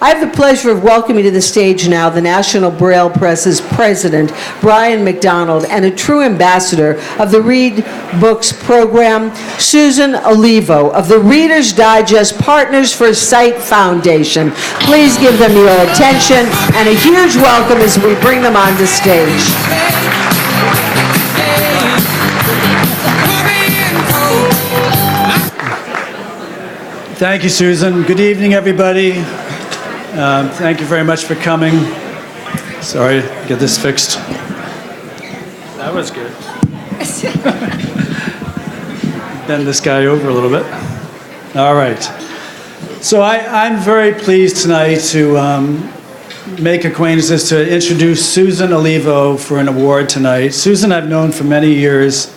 I have the pleasure of welcoming to the stage now the National Braille Press's president, Brian McDonald, and a true ambassador of the Read Books program, Susan Olivo of the Reader's Digest Partners for Sight Foundation. Please give them your attention and a huge welcome as we bring them onto stage. Thank you, Susan. Good evening, everybody. Thank you very much for coming. Sorry, get this fixed. That was good. Bend this guy over a little bit. All right. So I'm very pleased tonight to make acquaintances, to introduce Susan Olivo for an award tonight. Susan I've known for many years.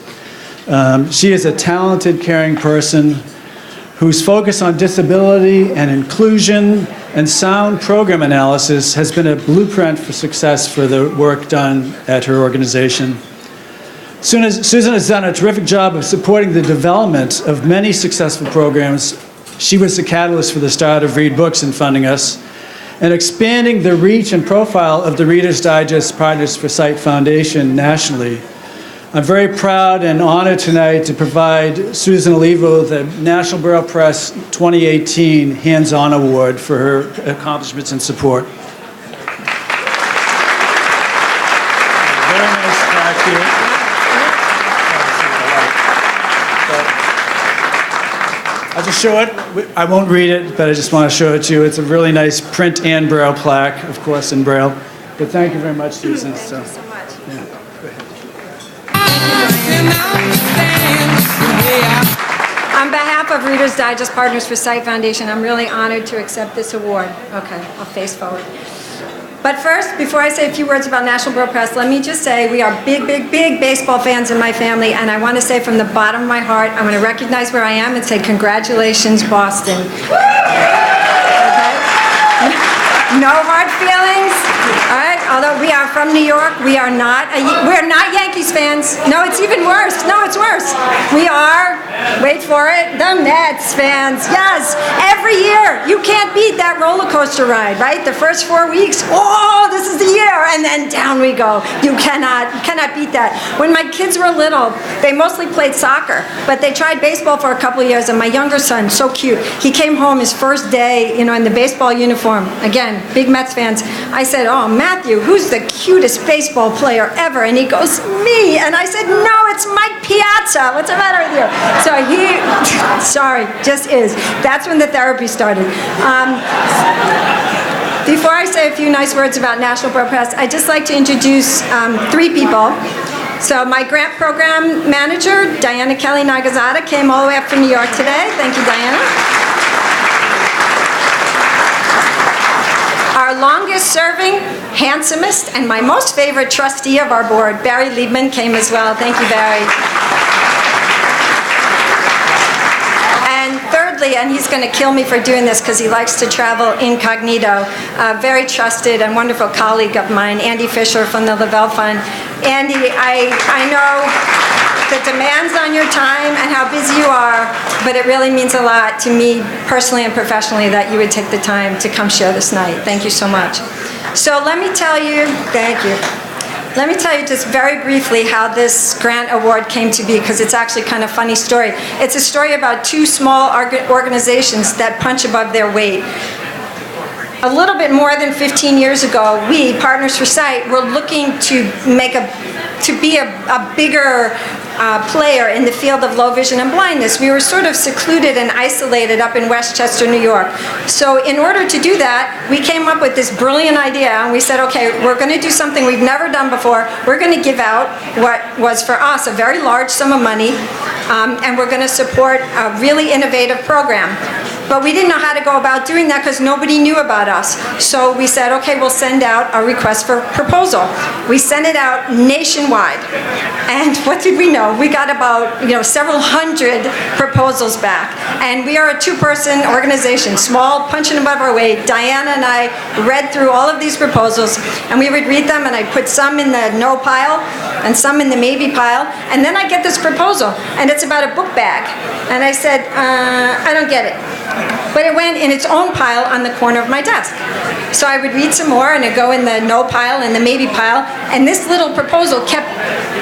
She is a talented, caring person whose focus on disability and inclusion and sound program analysis has been a blueprint for success for the work done at her organization. Susan has done a terrific job of supporting the development of many successful programs. She was the catalyst for the start of Read Books and funding us, and expanding the reach and profile of the Reader's Digest Partners for Sight Foundation nationally. I'm very proud and honored tonight to provide Susan Olivo the National Braille Press 2018 Hands-On Award for her accomplishments and support. Very nice plaque here. I'll just show it. I won't read it, but I just want to show it to you. It's a really nice print and Braille plaque, of course, in Braille. But thank you very much, Susan. Thank you so much. Yeah, go ahead. On behalf of Reader's Digest Partners for Sight Foundation, I'm really honored to accept this award. Okay, I'll face forward. But first, before I say a few words about National Braille Press, let me just say we are big, big, big baseball fans in my family, and I want to say from the bottom of my heart, I want to recognize where I am and say congratulations, Boston. Okay? No hard feelings. All right, although we are from New York, we're not Yankees fans. No, it's even worse. No, it's worse. We are, wait for it, the Mets fans. Yes, every year. You can't beat that roller coaster ride, right? The first 4 weeks, oh, this is the year, and then down we go. You cannot beat that. When my kids were little, they mostly played soccer, but they tried baseball for a couple of years, and my younger son, so cute, he came home his first day, in the baseball uniform. Again, big Mets fans. I said, oh, Matthew, who's the cutest baseball player ever? And he goes, me. And I said, no, it's Mike Piazza. What's the matter with you? So he, sorry, just is. That's when the therapy started. Before I say a few nice words about National Braille Press, I'd just like to introduce 3 people. So my grant program manager, Diana Kelly Nagazada, came all the way up from New York today. Thank you, Diana. Our longest serving, handsomest, and my most favorite trustee of our board, Barry Liebman, came as well. Thank you, Barry. And thirdly, and he's going to kill me for doing this because he likes to travel incognito, a very trusted and wonderful colleague of mine, Andy Fisher from the Lavelle Fund. Andy, I know the demands on your time and how busy you are, but it really means a lot to me personally and professionally that you would take the time to come share this night. Thank you so much. So let me tell you, thank you. Let me tell you just very briefly how this grant award came to be, because it's actually kind of a funny story. It's a story about 2 small organizations that punch above their weight. A little bit more than 15 years ago, we, Partners for Sight, were looking to be a bigger player in the field of low vision and blindness. We were sort of secluded and isolated up in Westchester, New York. So in order to do that, we came up with this brilliant idea, and we said, okay, we're going to do something we've never done before. We're going to give out what was for us a very large sum of money, and we're going to support a really innovative program. But we didn't know how to go about doing that because nobody knew about us. So we said, okay, we'll send out a request for proposal. We sent it out nationwide. And what did we know? We got about several hundred proposals back. And we are a 2-person organization, small, punching above our weight. Diana and I read through all of these proposals, and we would read them, and I'd put some in the no pile and some in the maybe pile. And then I get this proposal, and it's about a book bag. And I said, I don't get it. but it went in its own pile on the corner of my desk. So I would read some more, and it'd go in the no pile and the maybe pile, and this little proposal kept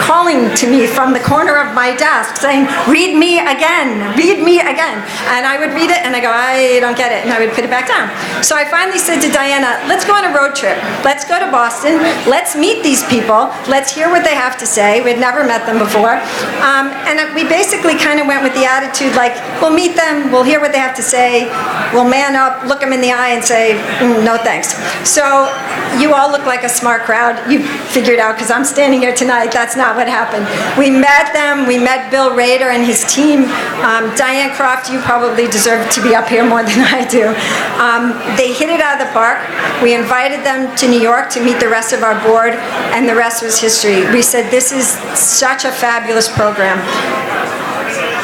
calling to me from the corner of my desk saying, read me again, read me again. And I would read it, and I go, I don't get it, and I would put it back down. So I finally said to Diana, let's go on a road trip. Let's go to Boston. Let's meet these people. Let's hear what they have to say. We'd never met them before. And we basically kind of went with the attitude like, we'll meet them, we'll hear what they have to say, we'll man up, look them in the eye and say, no thanks. So you all look like a smart crowd. You figured out, because I'm standing here tonight, that's not what happened. We met them. We met Bill Rader and his team. Diane Croft, you probably deserve to be up here more than I do. They hit it out of the park. We invited them to New York to meet the rest of our board, and the rest was history. We said, this is such a fabulous program.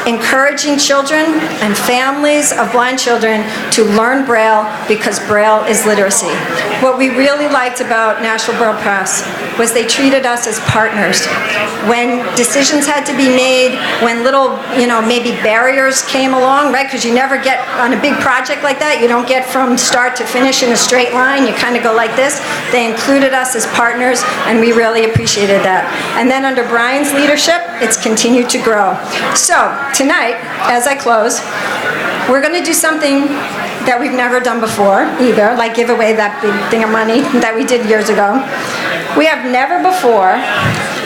Encouraging children and families of blind children to learn Braille, because Braille is literacy. What we really liked about National Braille Press was they treated us as partners. When decisions had to be made, when little, maybe barriers came along, right? Because you never get on a big project like that, you don't get from start to finish in a straight line, you kind of go like this. They included us as partners, and we really appreciated that. And then under Brian's leadership, it's continued to grow. So, tonight, as I close, we're going to do something that we've never done before either, like give away that big thing of money that we did years ago. We have never before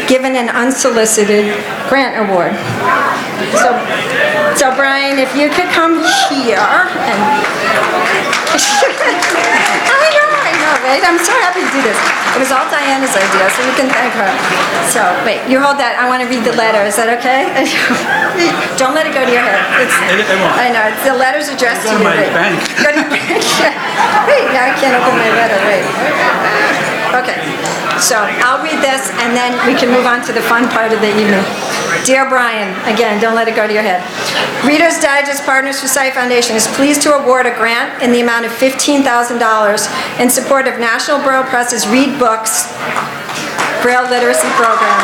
given an unsolicited grant award. So Brian, if you could come here and I know, right? I'm so happy to do this. It was all Diana's idea, so you can thank her. So, wait, you hold that. I want to read the letter. Is that okay? Don't let it go to your head. It won't. I know. The letter's addressed to Go to you. my bank. Go to your bank. Wait, now I can't open my letter. Wait. Okay. So, I'll read this, and then we can move on to the fun part of the evening. Dear Brian, again, don't let it go to your head. Reader's Digest Partners for Sight Foundation is pleased to award a grant in the amount of $15,000 in support of National Braille Press's Read Books Braille Literacy Program.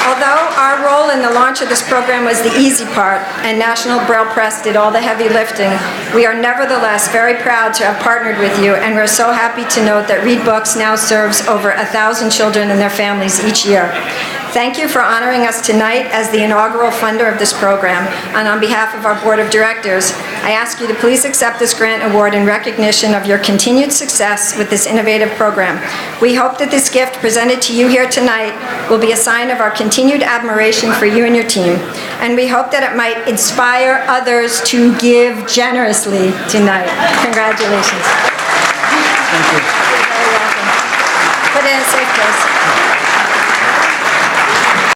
Although our role in the launch of this program was the easy part, and National Braille Press did all the heavy lifting, we are nevertheless very proud to have partnered with you, and we're so happy to note that Read Books now serves over 1,000 children and their families each year. Thank you for honoring us tonight as the inaugural funder of this program, and on behalf of our board of directors, I ask you to please accept this grant award in recognition of your continued success with this innovative program. We hope that this gift presented to you here tonight will be a sign of our continued admiration for you and your team, and we hope that it might inspire others to give generously tonight. Congratulations. Thank you. You're very welcome. Put it in a safe place.